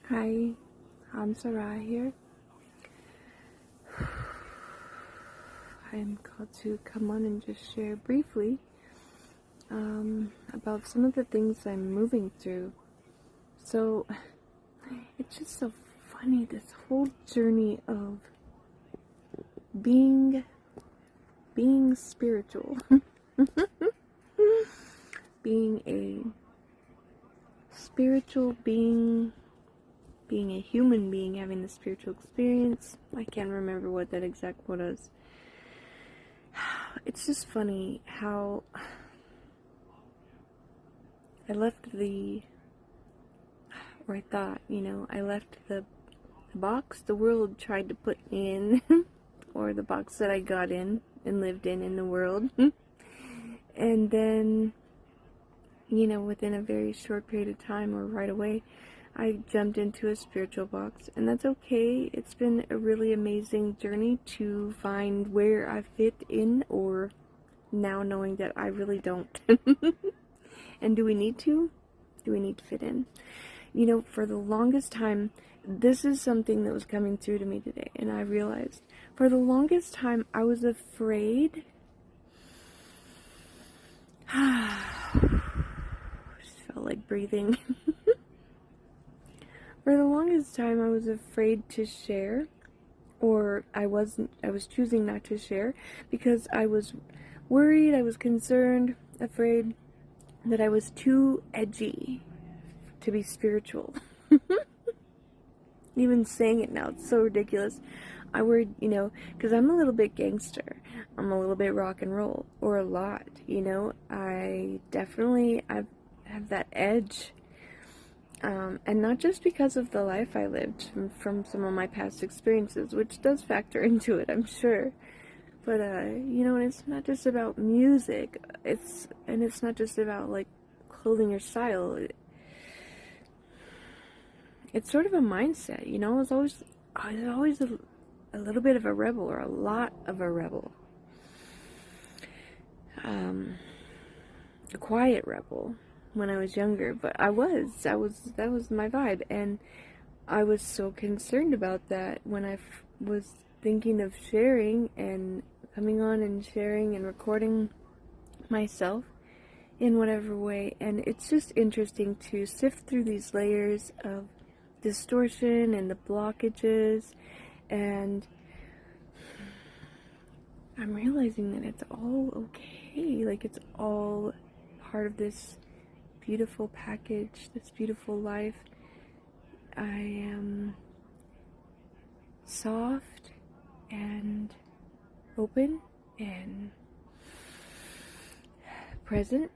Hi, I'm Sarah here. I am called to come on and just share briefly about some of the things I'm moving through. So, it's just so funny, this whole journey of being spiritual. Being a spiritual being a human being, having a spiritual experience. I can't remember what that exact word is. It's just funny how I left I thought, I left the box the world tried to put me in, or the box that I got in and lived in the world. And then, within a very short period of time, or right away, I jumped into a spiritual box, and that's okay. It's been a really amazing journey to find where I fit in, or now knowing that I really don't. And do we need to? Do we need to fit in? For the longest time, this is something that was coming through to me today, and I realized for the longest time I was afraid. Just felt like breathing. For the longest time I was afraid to share, or I was choosing not to share because I was worried, I was concerned, afraid that I was too edgy to be spiritual. Even saying it now, it's so ridiculous. I worried, because I'm a little bit gangster. I'm a little bit rock and roll, or a lot, I definitely have that edge. And not just because of the life I lived from some of my past experiences, which does factor into it, I'm sure. But, and it's not just about music. It's not just about, like, clothing or style. It's sort of a mindset, I was always a little bit of a rebel, or a lot of a rebel. A quiet rebel when I was younger, but that was my vibe, and I was so concerned about that when I was thinking of sharing and coming on and sharing and recording myself in whatever way. And it's just interesting to sift through these layers of distortion and the blockages, and I'm realizing that it's all okay. Like, it's all part of this beautiful package, this beautiful life. I am soft and open and present,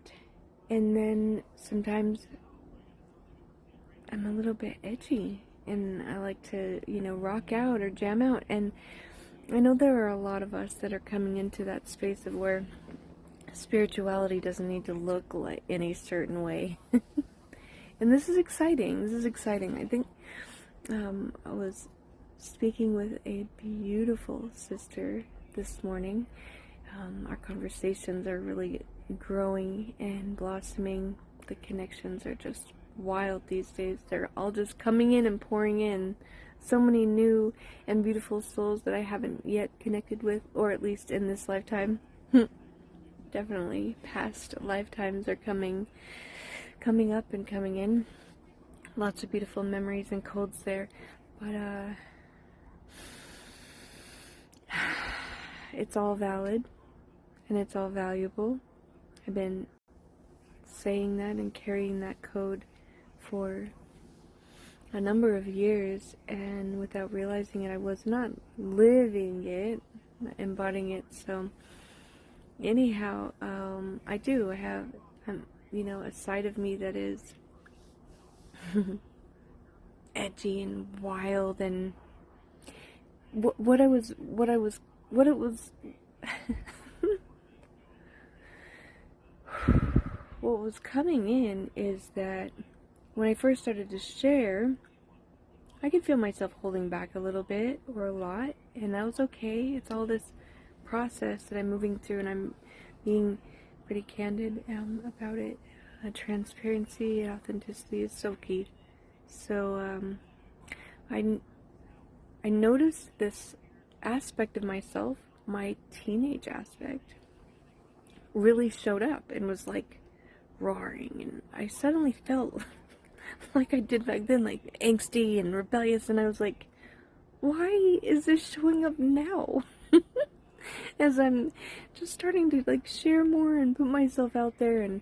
and then sometimes I'm a little bit edgy, and I like to, rock out or jam out. And I know there are a lot of us that are coming into that space of where spirituality doesn't need to look like in a certain way. And this is exciting. I think I was speaking with a beautiful sister this morning. Our conversations are really growing and blossoming. The connections are just wild these days. They're all just coming in and pouring in. So many new and beautiful souls that I haven't yet connected with, or at least in this lifetime. Definitely past lifetimes are coming up and coming in. Lots of beautiful memories and codes there. But it's all valid and it's all valuable. I've been saying that and carrying that code for a number of years, and without realizing it, I was not living it, embodying it. So anyhow, I have a side of me that is edgy and wild, and what was coming in is that when I first started to share, I could feel myself holding back a little bit, or a lot, and that was okay. It's all this process that I'm moving through, and I'm being pretty candid about it. Transparency and authenticity is so key. So I, I noticed this aspect of myself, my teenage aspect, really showed up and was like roaring, and I suddenly felt like I did back then, like angsty and rebellious, and I was like, why is this showing up now? As I'm just starting to like share more and put myself out there, and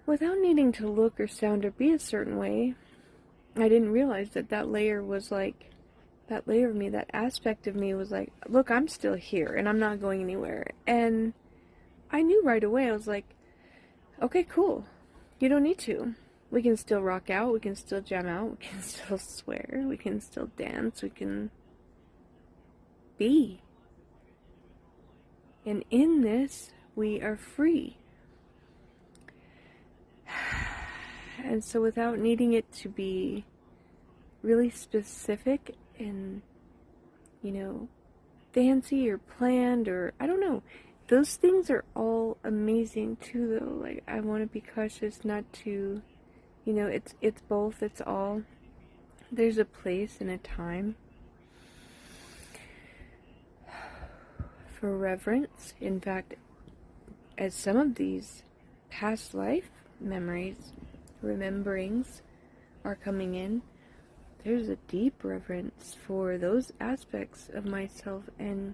without needing to look or sound or be a certain way, I didn't realize that that layer was like, that layer of me, that aspect of me was like, look, I'm still here and I'm not going anywhere. And I knew right away, I was like, okay, cool. You don't need to. We can still rock out, we can still jam out, we can still swear, we can still dance, we can be. And in this, we are free. And so without needing it to be really specific and, you know, fancy or planned, or I don't know, those things are all amazing too, though. Like, I want to be cautious not to, you know, it's both, it's all. There's a place and a time for reverence. In fact, as some of these past life memories, rememberings are coming in, there's a deep reverence for those aspects of myself and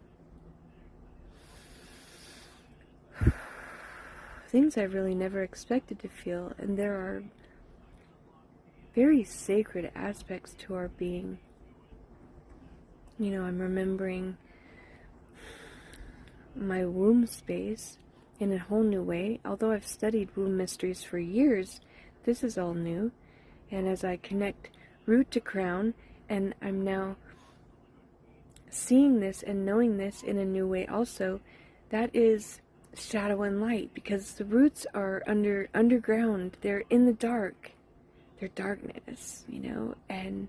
things I really never expected to feel. And there are very sacred aspects to our being. You know, I'm remembering my womb space in a whole new way. Although I've studied womb mysteries for years, this is all new. And as I connect root to crown, and I'm now seeing this and knowing this in a new way also, that is shadow and light, because the roots are underground, they're in the dark, they're darkness, you know, and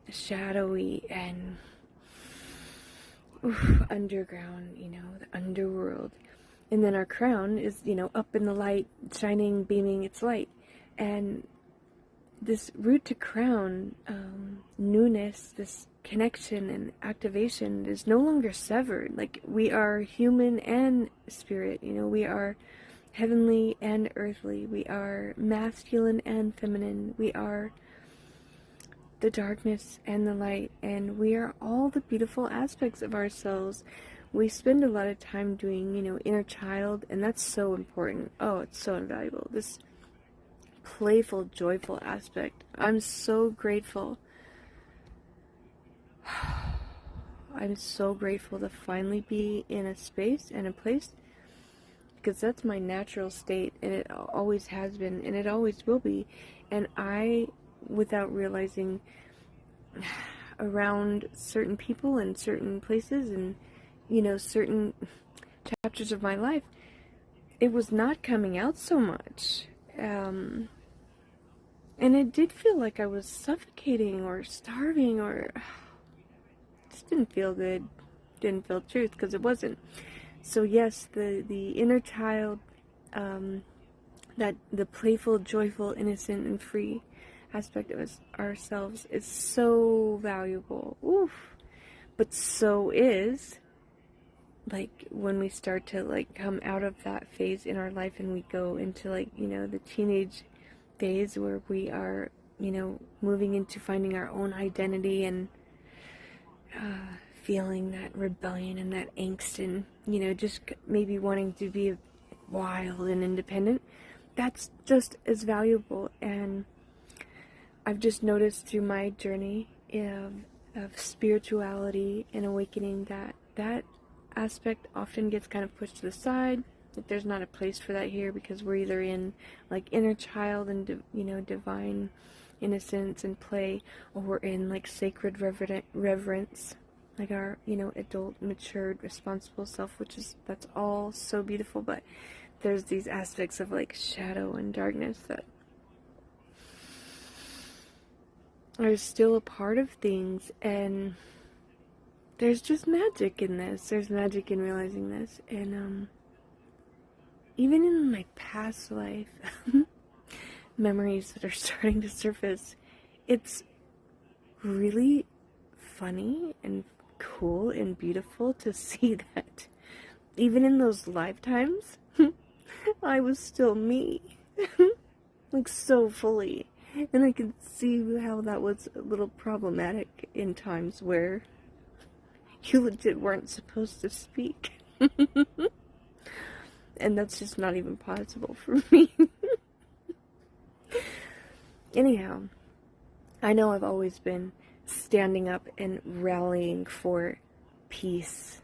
shadowy and underground, you know, the underworld. And then our crown is, you know, up in the light, shining, beaming its light. And this root to crown newness, this connection and activation is no longer severed. Like, we are human and spirit, you know, we are heavenly and earthly, we are masculine and feminine, we are the darkness and the light, and we are all the beautiful aspects of ourselves. We spend a lot of time doing, you know, inner child, and that's so important. Oh, it's so invaluable. This playful, joyful aspect. I'm so grateful. I'm so grateful to finally be in a space and a place, because that's my natural state, and it always has been, and it always will be. And I, without realizing, around certain people and certain places and, you know, certain chapters of my life, it was not coming out so much. And it did feel like I was suffocating or starving, or just didn't feel good, didn't feel truth, because it wasn't. So yes, the inner child, that the playful, joyful, innocent, and free aspect of ourselves is so valuable. Oof. But so is, like, when we start to, like, come out of that phase in our life and we go into, like, you know, the teenage phase where we are, you know, moving into finding our own identity and feeling that rebellion and that angst and, you know, just maybe wanting to be wild and independent. That's just as valuable. And I've just noticed through my journey of spirituality and awakening that that aspect often gets kind of pushed to the side. That there's not a place for that here, because we're either in, like, inner child and you know, divine innocence and play, or we're in, like, sacred reverence, like our, you know, adult, matured, responsible self, that's all so beautiful. But there's these aspects of, like, shadow and darkness that are still a part of things, and there's just magic in this. There's magic in realizing this. And even in my past life memories that are starting to surface, it's really funny and cool and beautiful to see that even in those lifetimes, I was still me. Like, so fully. And I could see how that was a little problematic in times where you legit weren't supposed to speak. And that's just not even possible for me. Anyhow, I know I've always been standing up and rallying for peace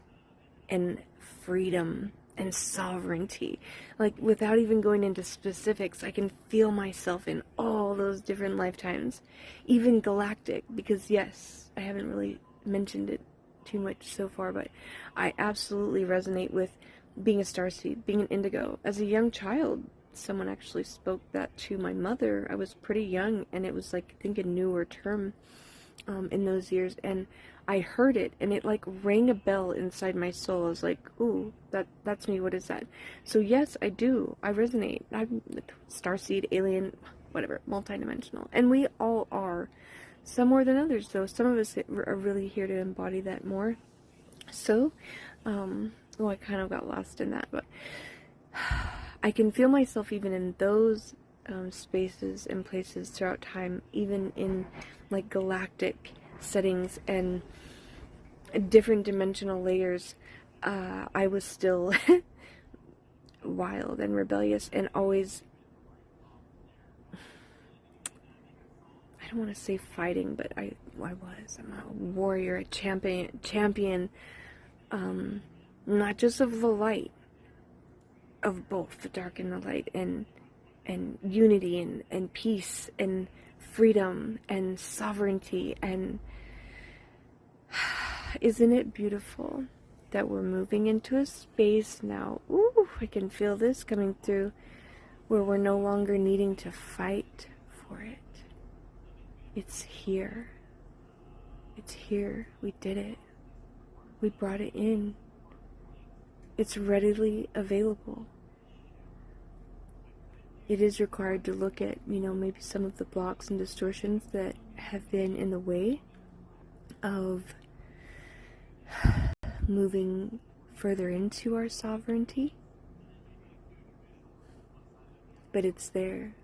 and freedom and sovereignty. Like, without even going into specifics, I can feel myself in all those different lifetimes, even galactic, because yes, I haven't really mentioned it too much so far, but I absolutely resonate with being a starseed, being an indigo. As a young child, someone actually spoke that to my mother. I was pretty young, and it was like, I think, a newer term in those years, and I heard it, and it like rang a bell inside my soul. I was like, ooh, that's me. What is that? So yes, I do. I resonate. I'm starseed, alien, whatever, multidimensional, and we all are. Some more than others, though. Some of us are really here to embody that more. So, I kind of got lost in that, but I can feel myself even in those spaces and places throughout time, even in like galactic settings and different dimensional layers. I was still wild and rebellious and always, I don't want to say fighting, but I was. I'm a warrior, a champion, not just of the light, of both the dark and the light, and unity and peace and freedom and sovereignty. And isn't it beautiful that we're moving into a space now? Ooh, I can feel this coming through, where we're no longer needing to fight for it. It's here. It's here. We did it. We brought it in. It's readily available. It is required to look at, maybe some of the blocks and distortions that have been in the way of moving further into our sovereignty. But it's there.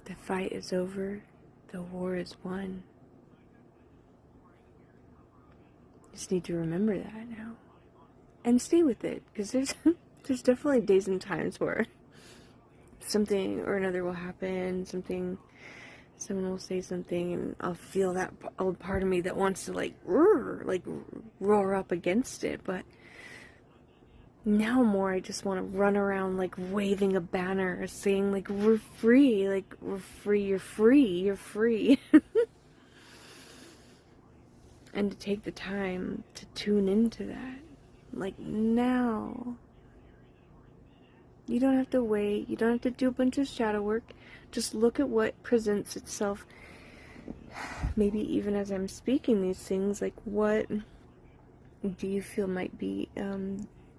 The fight is over. The war is won. Just need to remember that now. And stay with it, because there's definitely days and times where something or another will happen, someone will say something, and I'll feel that old part of me that wants to roar up against it. But now more, I just want to run around like waving a banner, saying like, we're free, you're free. And to take the time to tune into that, like now. You don't have to wait. You don't have to do a bunch of shadow work. Just look at what presents itself. Maybe even as I'm speaking these things, like, what do you feel might be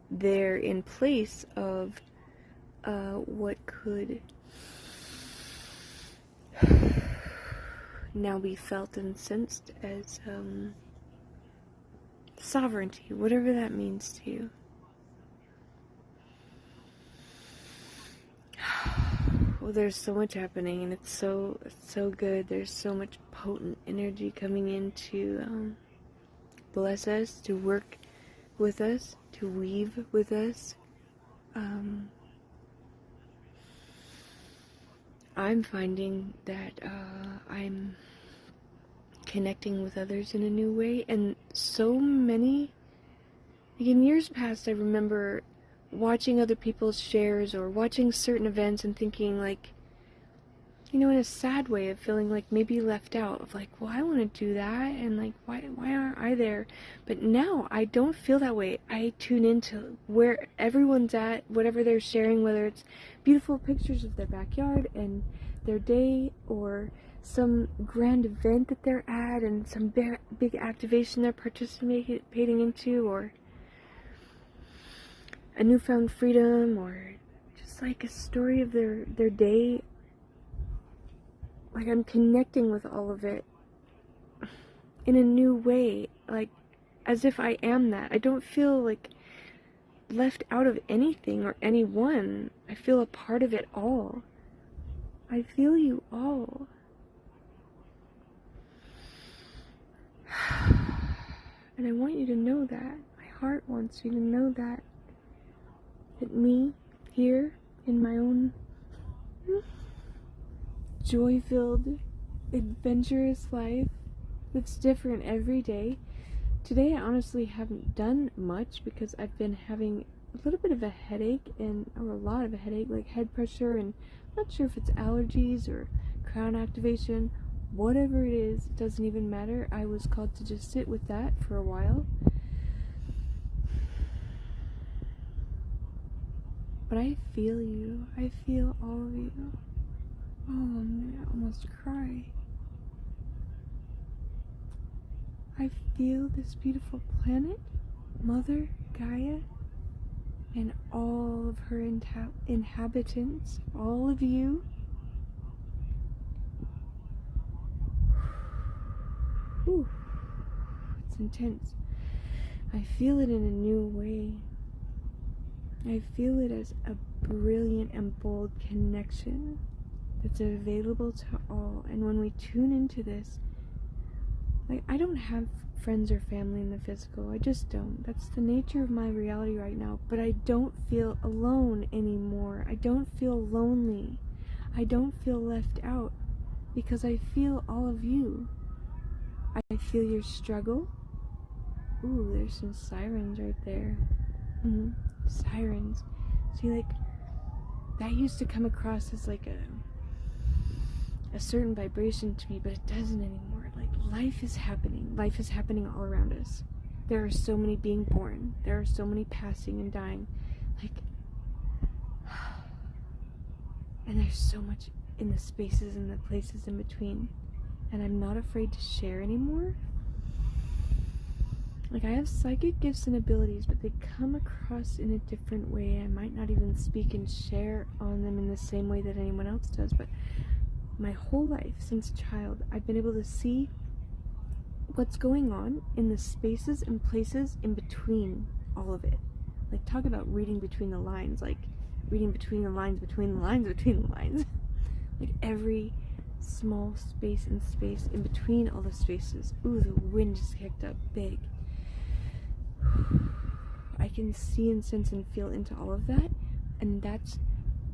there in place of what could now be felt and sensed as sovereignty, whatever that means to you. Well, there's so much happening, and it's so good. There's so much potent energy coming in to bless us, to work with us, to weave with us. I'm finding that I'm connecting with others in a new way, and so many, like in years past, I remember watching other people's shares or watching certain events and thinking, like, in a sad way of feeling like maybe left out, of like, well, I want to do that, and like, why aren't I there? But now I don't feel that way. I tune into where everyone's at, whatever they're sharing, whether it's beautiful pictures of their backyard and their day, or some grand event that they're at and some big activation they're participating into, or a newfound freedom, or just like a story of their day. Like, I'm connecting with all of it in a new way, like as if I am that. I don't feel like left out of anything or anyone. I feel a part of it all. I feel you all. And I want you to know that. My heart wants you to know that. That me, here, in my own joy-filled, adventurous life that's different every day. Today I honestly haven't done much because I've been having a little bit of a headache, or a lot of a headache, like head pressure, and I'm not sure if it's allergies or crown activation. Whatever it is, it doesn't even matter. I was called to just sit with that for a while. But I feel you. I feel all of you. Oh, I'm gonna almost cry. I feel this beautiful planet, Mother Gaia, and all of her inhabitants, all of you. Whew. It's intense. I feel it in a new way. I feel it as a brilliant and bold connection that's available to all. And when we tune into this, like, I don't have friends or family in the physical. I just don't. That's the nature of my reality right now. But I don't feel alone anymore. I don't feel lonely. I don't feel left out because I feel all of you. I feel your struggle. Ooh, there's some sirens right there. Sirens. See, like, that used to come across as like a certain vibration to me, but it doesn't anymore. Like, life is happening. Life is happening all around us. There are so many being born. There are so many passing and dying. Like, and there's so much in the spaces and the places in between. And I'm not afraid to share anymore. Like, I have psychic gifts and abilities, but they come across in a different way. I might not even speak and share on them in the same way that anyone else does, but my whole life, since a child, I've been able to see what's going on in the spaces and places in between all of it. Like, talk about reading between the lines, like reading between the lines, between the lines, between the lines. Like, every small space and space in between all the spaces. Ooh, the wind just kicked up big. I can see and sense and feel into all of that, and that's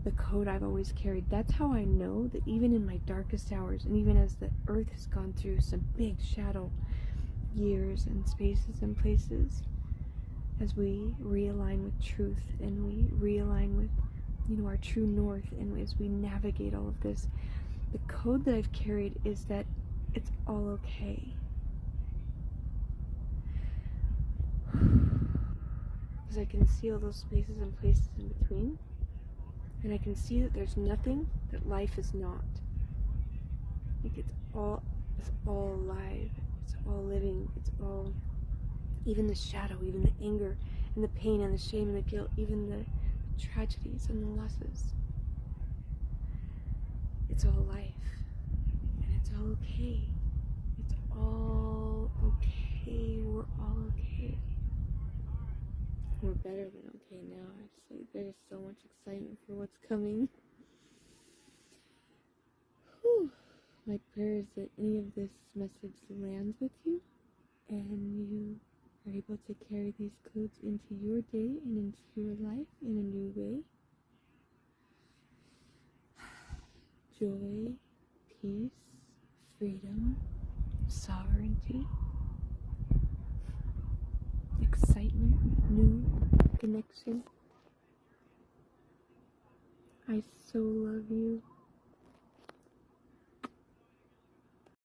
the code I've always carried. That's how I know that even in my darkest hours, and even as the earth has gone through some big shadow years and spaces and places, as we realign with truth and we realign with, our true north, and as we navigate all of this, the code that I've carried is that it's all okay. Because I can see all those spaces and places in between, and I can see that there's nothing that life is not. Like, it's all alive, it's all living, it's all, even the shadow, even the anger, and the pain, and the shame, and the guilt, even the tragedies and the losses. It's all life, and it's all okay. It's all okay, we're all okay. We're better than okay now, actually. There's so much excitement for what's coming. Whew. My prayer is that any of this message lands with you, and you are able to carry these codes into your day and into your life in a new way. Joy, peace, freedom, sovereignty, excitement, new connection. I so love you.